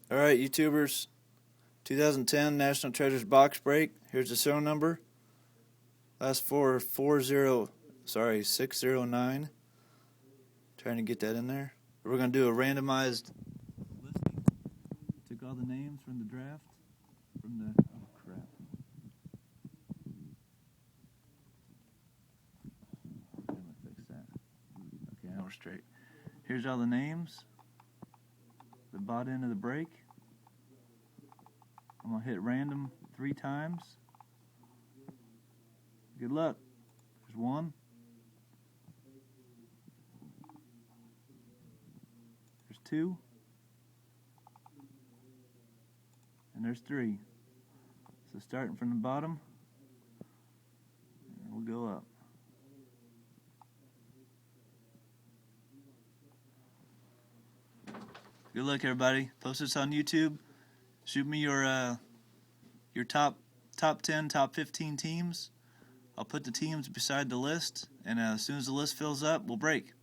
Alright, YouTubers, 2010 National Treasures box break. Here's the serial number. Last four are 609. Trying to get that in there. We're going to do a randomized listing. Took all the names from the draft. Oh crap. I'm going to fix that. Okay, now we're straight. Here's all the names that bought into the break. I'm going to hit random 3 times. Good luck. There's 1. There's 2. And there's 3. So starting from the bottom, we'll go up. Good luck, everybody. Post this on YouTube. Shoot me your top 10, top 15 teams. I'll put the teams beside the list, and as soon as the list fills up, we'll break.